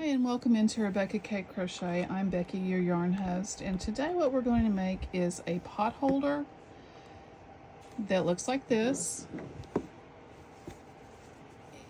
And welcome into Rebecca K Crochet. I'm Becky, your yarn host, and today what we're going to make is a pot holder that looks like this,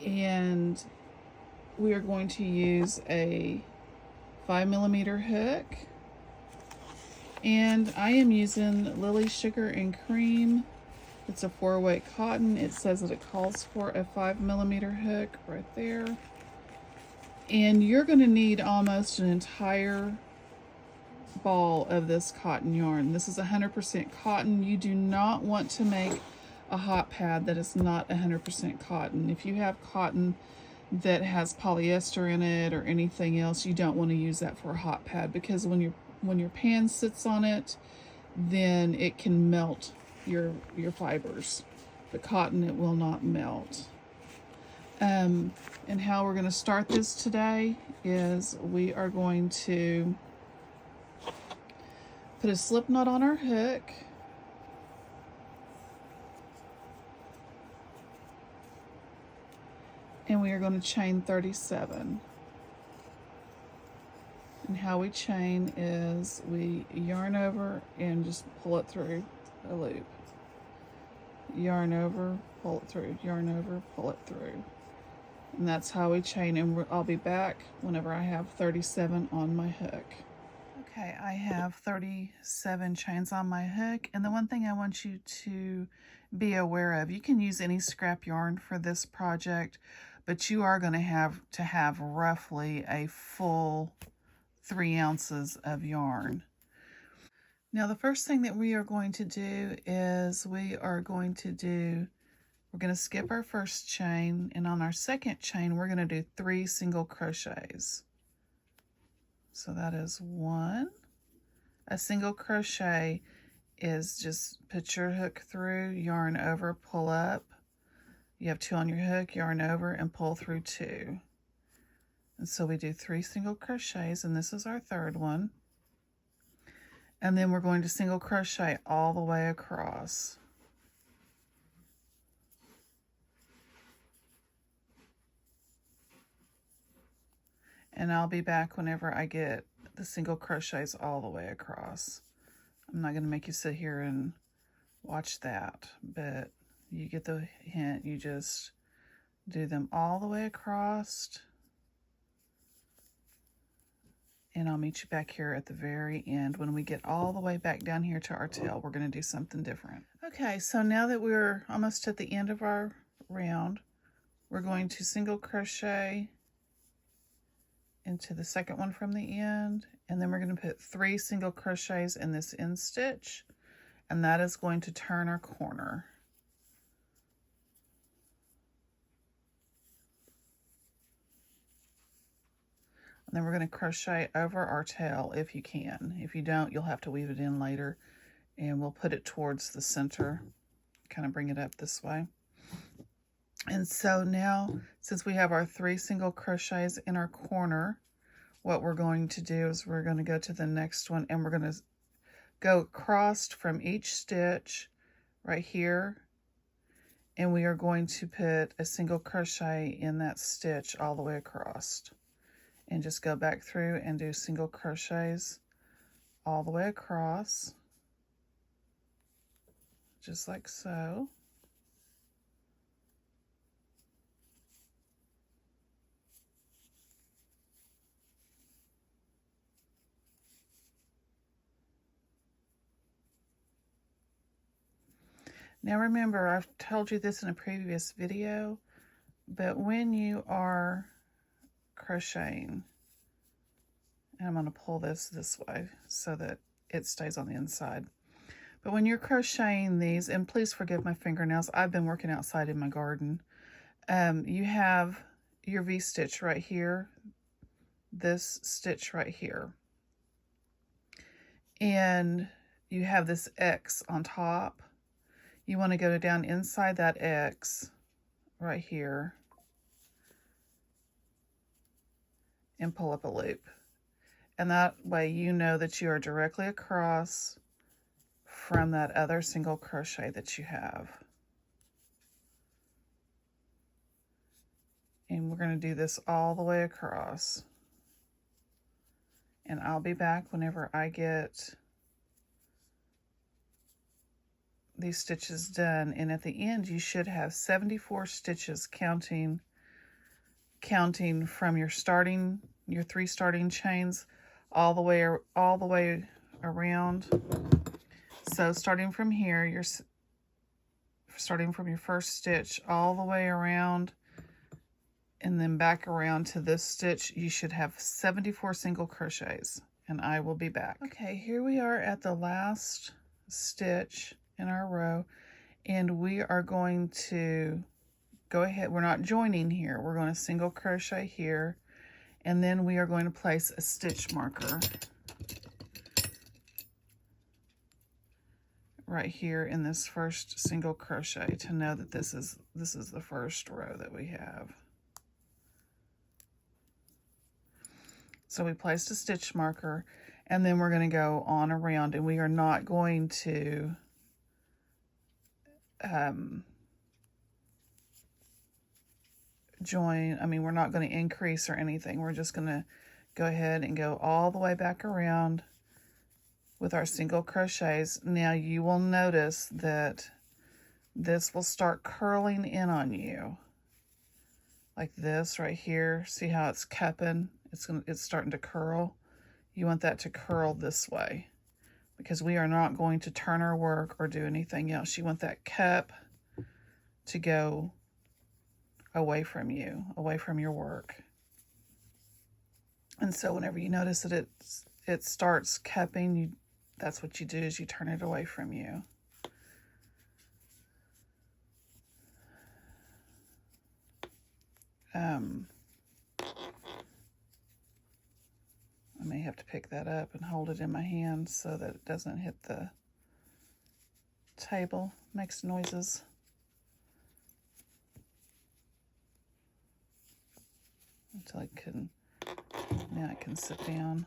and we are going to use a 5mm hook, and I am using Lily Sugar and Cream. It's a 4-weight cotton. It says that it calls for a 5mm hook right there. And you're going to need almost an entire ball of this cotton yarn. This is 100% cotton. You do not want to make a hot pad that is not 100% cotton. If you have cotton that has polyester in it or anything else, you don't want to use that for a hot pad, because when your pan sits on it, then it can melt your fibers. The cotton, it will not melt. And how we're going to start this today is we are going to put a slip knot on our hook, and we are going to chain 37. And how we chain is we yarn over and just pull it through a loop. Yarn over, pull it through, yarn over, pull it through. And that's how we chain, and I'll be back whenever I have 37 on my hook. Okay, I have 37 chains on my hook, and the one thing I want you to be aware of, you can use any scrap yarn for this project, but you are going to have roughly a full 3 ounces of yarn. Now the first thing that we are going to do is we're going to skip our first chain, and on our second chain we're going to do 3 single crochets. So that is 1. A single crochet is just put your hook through, yarn over, pull up. You have 2 on your hook, yarn over, and pull through 2. And so we do 3 single crochets, and this is our third one. And then we're going to single crochet all the way across. And I'll be back whenever I get the single crochets all the way across. I'm not going to make you sit here and watch that, but you get the hint. You just do them all the way across. And I'll meet you back here at the very end. When we get all the way back down here to our tail, we're going to do something different. Okay, so now that we're almost at the end of our round, we're going to single crochet into the second one from the end, and then we're going to put 3 single crochets in this end stitch, and that is going to turn our corner. And then we're going to crochet over our tail if you can. If you don't, you'll have to weave it in later, and we'll put it towards the center, kind of bring it up this way. And so now, since we have our 3 single crochets in our corner, what we're going to do is we're going to go to the next one, and we're going to go across from each stitch right here, and we are going to put a single crochet in that stitch all the way across, and just go back through and do single crochets all the way across, just like so. Now remember, I've told you this in a previous video, but when you are crocheting, and I'm going to pull this way so that it stays on the inside. But when you're crocheting these, and please forgive my fingernails, I've been working outside in my garden. You have your V-stitch right here, this stitch right here, and you have this X on top. You want to go down inside that X right here and pull up a loop. And that way you know that you are directly across from that other single crochet that you have. And we're going to do this all the way across. and I'll be back whenever I get these stitches done. And at the end you should have 74 stitches counting from your 3 starting chains all the way around. So starting from here, you're starting from your first stitch all the way around and then back around to this stitch, you should have 74 single crochets, and I will be back. Okay, here we are at the last stitch in our row, and we are going to go ahead. We're not joining here. We're going to single crochet here, and then we are going to place a stitch marker right here in this first single crochet to know that this is the first row that we have. So we placed a stitch marker, and then we're going to go on around, and we are not going to join. I mean, we're not going to increase or anything. We're just going to go ahead and go all the way back around with our single crochets. Now you will notice that this will start curling in on you like this right here. See how it's cupping? It's starting to curl. You want that to curl this way because we are not going to turn our work or do anything else. You want that cup to go away from you, away from your work. And so whenever you notice that it starts cupping, that's what you do, is you turn it away from you. I may have to pick that up and hold it in my hand so that it doesn't hit the table. Makes noises. Until now I can sit down.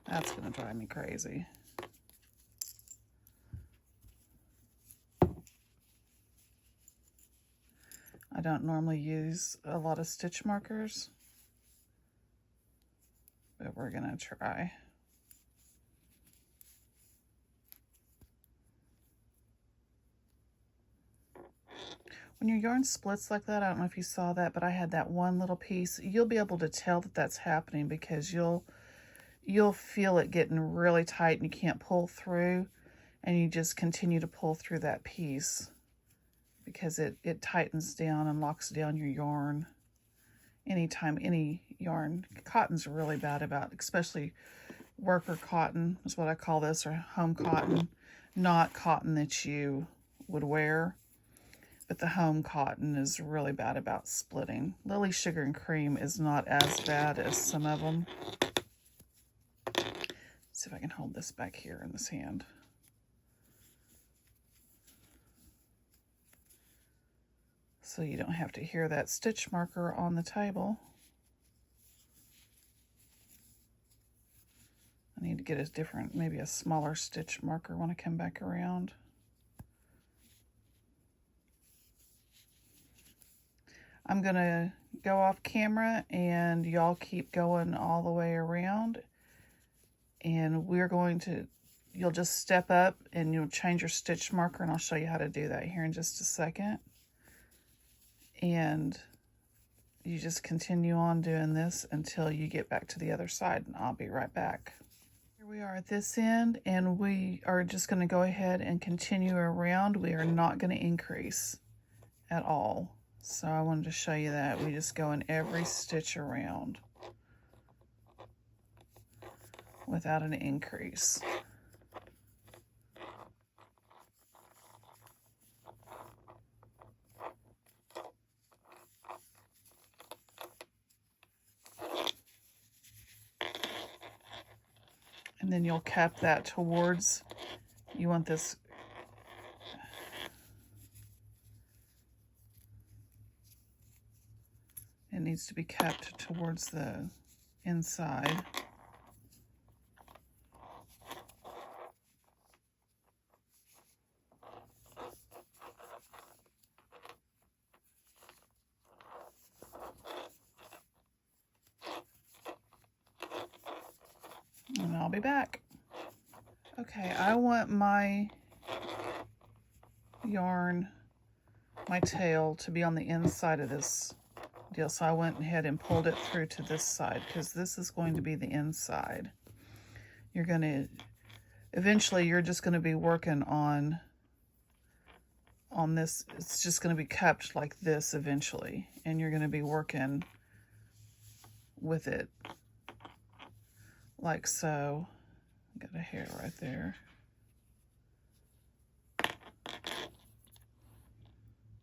That's going to drive me crazy. I don't normally use a lot of stitch markers, but we're going to try. When your yarn splits like that, I don't know if you saw that, but I had that one little piece. You'll be able to tell that that's happening because you'll feel it getting really tight and you can't pull through, and you just continue to pull through that piece because it tightens down and locks down your yarn. Anytime any yarn, cotton's really bad about, especially worker cotton is what I call this, or home cotton, not cotton that you would wear. But the home cotton is really bad about splitting. Lily Sugar and Cream is not as bad as some of them. Let's see if I can hold this back here in this hand. So you don't have to hear that stitch marker on the table. I need to get a different, maybe a smaller stitch marker when I come back around. I'm going to go off camera and y'all keep going all the way around, and you'll just step up and you'll change your stitch marker, and I'll show you how to do that here in just a second. And you just continue on doing this until you get back to the other side, and I'll be right back. Here we are at this end, and we are just going to go ahead and continue around. We are not going to increase at all. So I wanted to show you that. We just go in every stitch around without an increase. And then you'll cap that towards, you want this, it needs to be kept towards the inside. be back. Okay, I want my yarn, my tail, to be on the inside of this deal. So I went ahead and pulled it through to this side because this is going to be the inside. You're going to, eventually you're just going to be working on this. It's just going to be kept like this eventually. And you're going to be working with it like so. Got a hair right there.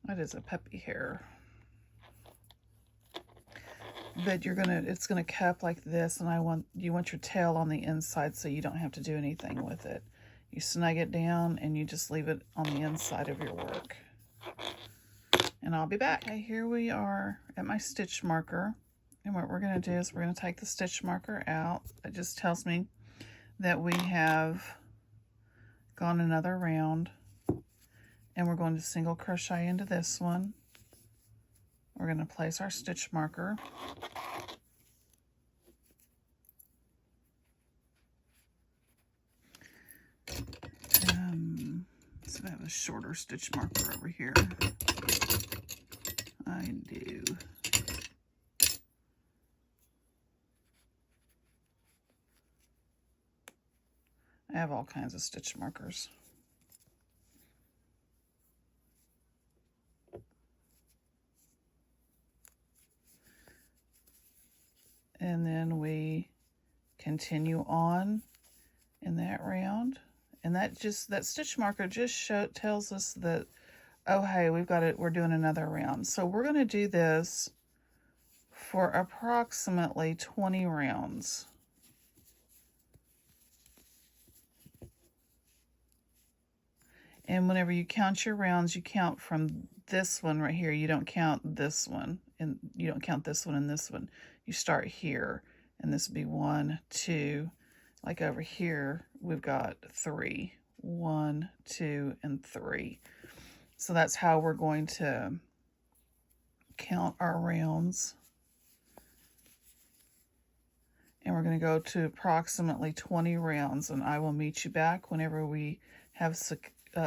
That is a peppy hair. But it's gonna cap like this, and you want your tail on the inside so you don't have to do anything with it. You snug it down and you just leave it on the inside of your work. And I'll be back. Okay, here we are at my stitch marker. And what we're gonna do is we're gonna take the stitch marker out. It just tells me that we have gone another round. And we're going to single crochet into this one. We're going to place our stitch marker. So I have a shorter stitch marker over here. I do. I have all kinds of stitch markers. And then we continue on in that round. And that stitch marker just tells us that, oh, hey, we're doing another round. So we're going to do this for approximately 20 rounds. And whenever you count your rounds, you count from this one right here. You don't count this one, and you don't count this one and this one. You start here, and this would be 1, 2. Like over here, we've got 3. 1, 2, and 3. So that's how we're going to count our rounds. And we're going to go to approximately 20 rounds, and I will meet you back whenever we have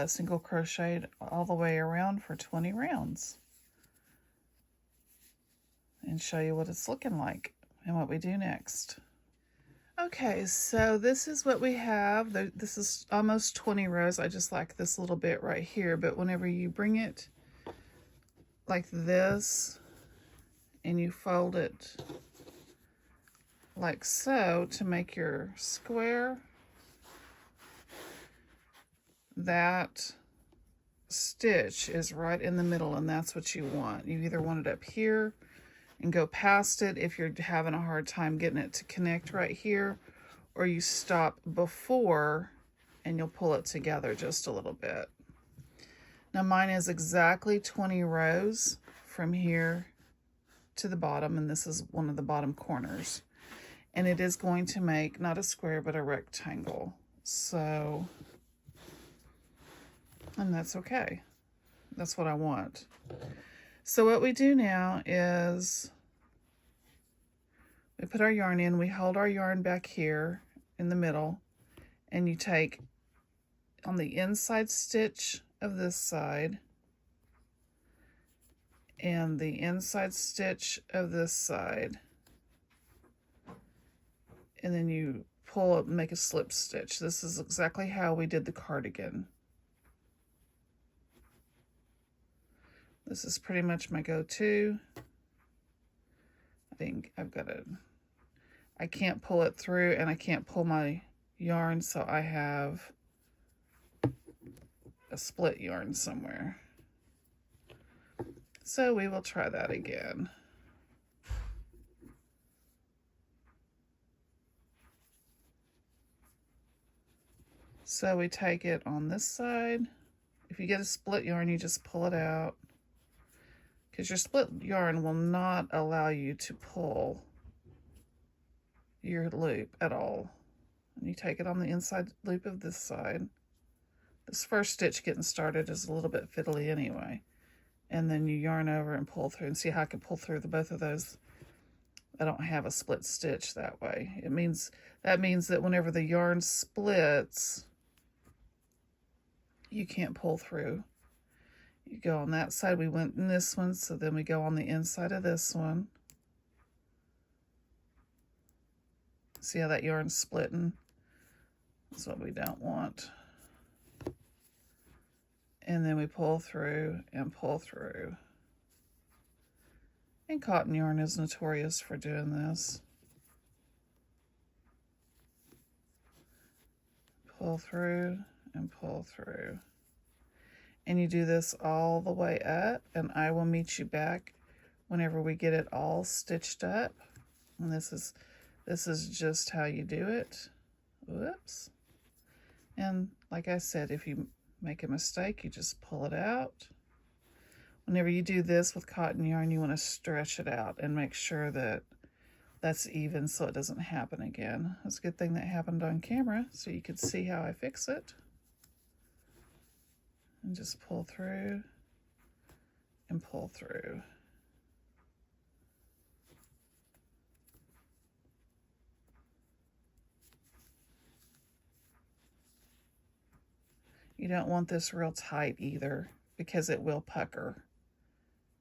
single crocheted all the way around for 20 rounds. And show you what it's looking like and what we do next. Okay, so this is what we have. This is almost 20 rows. I just like this little bit right here, but whenever you bring it like this and you fold it like so to make your square, that stitch is right in the middle, and that's what you want. You either want it up here and go past it if you're having a hard time getting it to connect right here, or you stop before and you'll pull it together just a little bit. Now mine is exactly 20 rows from here to the bottom, and this is one of the bottom corners. And it is going to make not a square but a rectangle. So, and that's okay. That's what I want. So what we do now is we put our yarn in, we hold our yarn back here in the middle, and you take on the inside stitch of this side and the inside stitch of this side, and then you pull up and make a slip stitch. This is exactly how we did the cardigan. This is pretty much my go-to. I think I can't pull it through, and I can't pull my yarn, so I have a split yarn somewhere. So we will try that again. So we take it on this side. If you get a split yarn, you just pull it out, because your split yarn will not allow you to pull your loop at all. And you take it on the inside loop of this side. This first stitch getting started is a little bit fiddly anyway. And then you yarn over and pull through, and see how I can pull through both of those I don't have a split stitch that way. That means that whenever the yarn splits, you can't pull through. You go on that side, we went in this one, so then we go on the inside of this one. See how that yarn's splitting? That's what we don't want. And then we pull through and pull through. And cotton yarn is notorious for doing this. Pull through and pull through. And you do this all the way up, and I will meet you back whenever we get it all stitched up. And this is just how you do it. Whoops. And like I said, if you make a mistake, you just pull it out. Whenever you do this with cotton yarn, you want to stretch it out and make sure that that's even so it doesn't happen again. It's a good thing that happened on camera so you could see how I fix it. And just pull through and pull through. You don't want this real tight either, because it will pucker.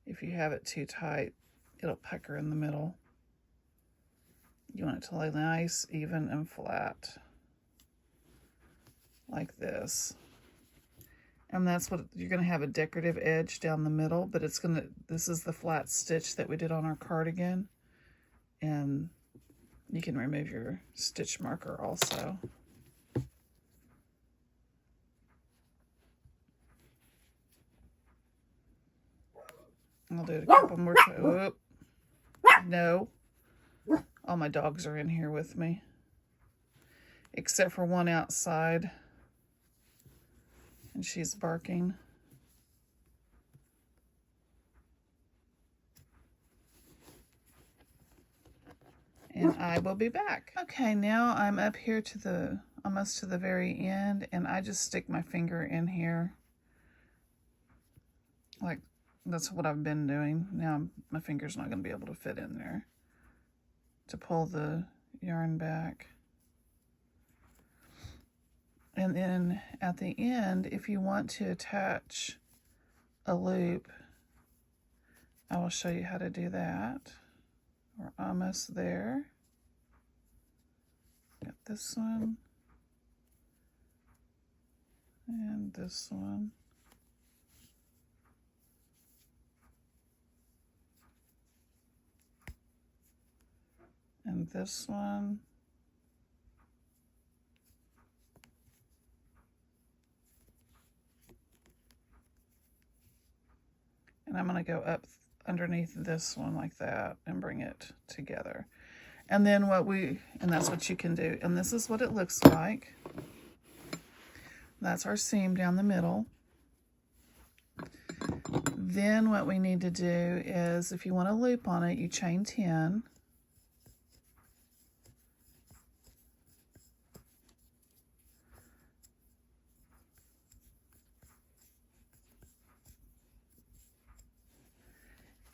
If you have it too tight, it'll pucker in the middle. You want it to lay nice, even, and flat. Like this. And that's what you're going to have, a decorative edge down the middle, but this is the flat stitch that we did on our cardigan. And you can remove your stitch marker also. I'll do it a couple more times. No. All my dogs are in here with me. Except for one outside. And she's barking. And I will be back. Okay, now I'm up here to almost to the very end, and I just stick my finger in here. Like, that's what I've been doing. Now my finger's not going to be able to fit in there to pull the yarn back. And then at the end, if you want to attach a loop, I will show you how to do that. We're almost there. Got this one. And this one. And this one. And I'm going to go up underneath this one like that and bring it together. And then that's what you can do. And this is what it looks like. That's our seam down the middle. Then what we need to do is, if you want a loop on it, you chain 10.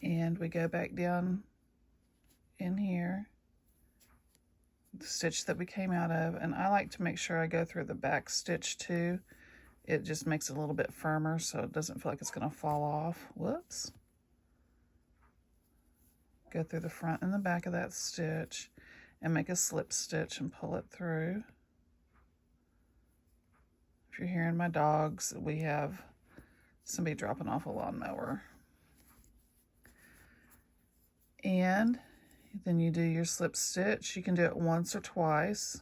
And we go back down in here, the stitch that we came out of, and I like to make sure I go through the back stitch too. It just makes it a little bit firmer so it doesn't feel like it's going to fall off. Whoops. Go through the front and the back of that stitch and make a slip stitch and pull it through. If you're hearing my dogs, we have somebody dropping off a lawnmower. And then you do your slip stitch. You can do it once or twice.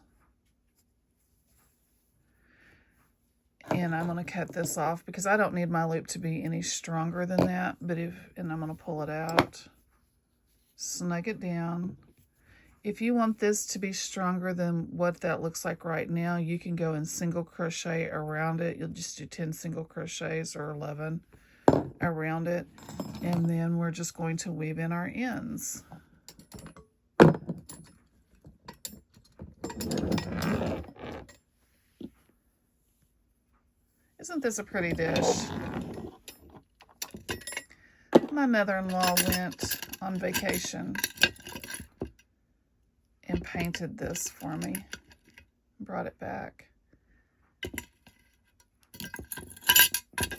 And I'm going to cut this off because I don't need my loop to be any stronger than that. And I'm going to pull it out, snug it down. If you want this to be stronger than what that looks like right now, you can go in single crochet around it. You'll just do 10 single crochets or 11 around it. And then we're just going to weave in our ends. Isn't this a pretty dish? My mother-in-law went on vacation painted this for me, brought it back.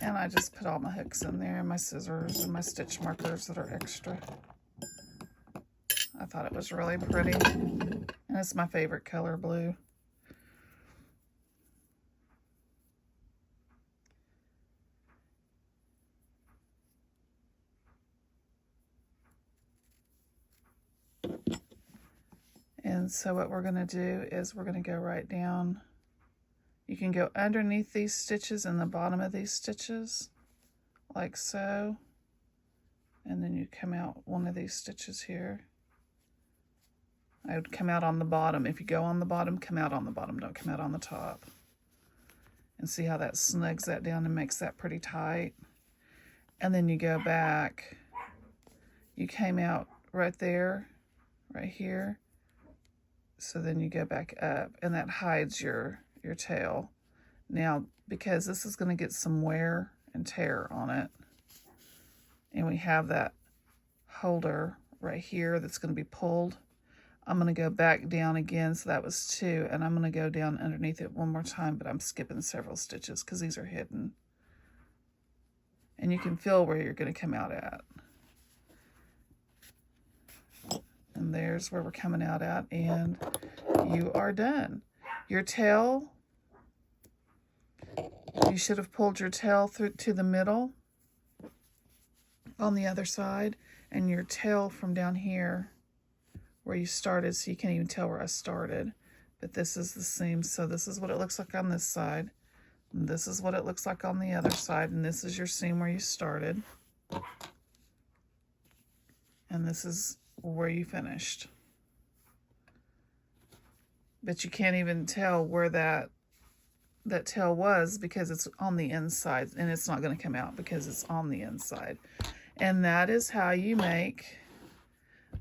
And I just put all my hooks in there and my scissors and my stitch markers that are extra. I thought it was really pretty. And it's my favorite color, blue. And so what we're going to do is we're going to go right down. You can go underneath these stitches and the bottom of these stitches, like so. And then you come out one of these stitches here. I would come out on the bottom. If you go on the bottom, come out on the bottom. Don't come out on the top. And see how that snugs that down and makes that pretty tight. And then you go back. You came out right there, right here. So then you go back up, and that hides your tail. Now, because this is going to get some wear and tear on it, and we have that holder right here that's going to be pulled, I'm going to go back down again. So that was 2, and I'm going to go down underneath it one more time, but I'm skipping several stitches because these are hidden. And you can feel where you're going to come out at. And there's where we're coming out at, and you are done. Your tail, you should have pulled your tail through to the middle on the other side, and your tail from down here where you started, so you can't even tell where I started. But this is the seam, so this is what it looks like on this side. And this is what it looks like on the other side, and this is your seam where you started. And this is where you finished. But you can't even tell where that tail was because it's on the inside, and it's not going to come out because it's on the inside. And that is how you make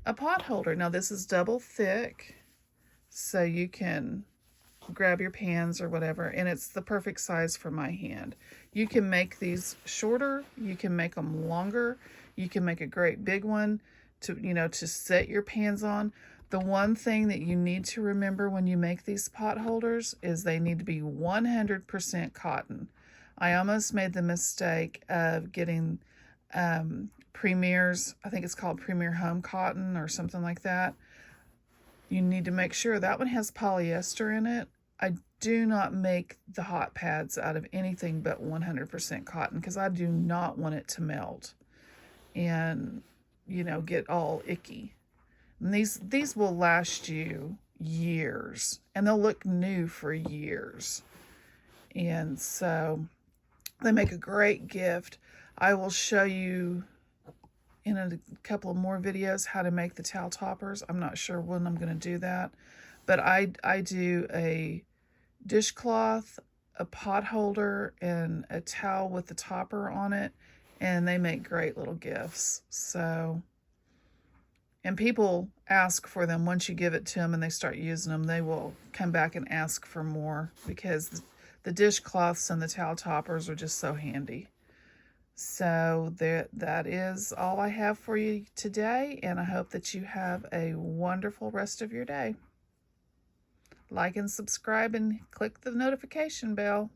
a pot holder. Now this is double thick, so you can grab your pans or whatever, and it's the perfect size for my hand. You can make these shorter, you can make them longer, you can make a great big one to set your pans on. The one thing that you need to remember when you make these pot holders is they need to be 100% cotton. I almost made the mistake of getting Premier's, I think it's called Premier Home Cotton or something like that. You need to make sure that one has polyester in it. I do not make the hot pads out of anything but 100% cotton because I do not want it to melt and get all icky. And these will last you years, and they'll look new for years. And so they make a great gift. I will show you in a couple of more videos how to make the towel toppers. I'm not sure when I'm going to do that, but I do a dishcloth, a pot holder, and a towel with the topper on it, and they make great little gifts. So, and people ask for them. Once you give it to them and they start using them, they will come back and ask for more because the dishcloths and the towel toppers are just so handy. So that is all I have for you today, and I hope that you have a wonderful rest of your day. Like and subscribe and click the notification bell.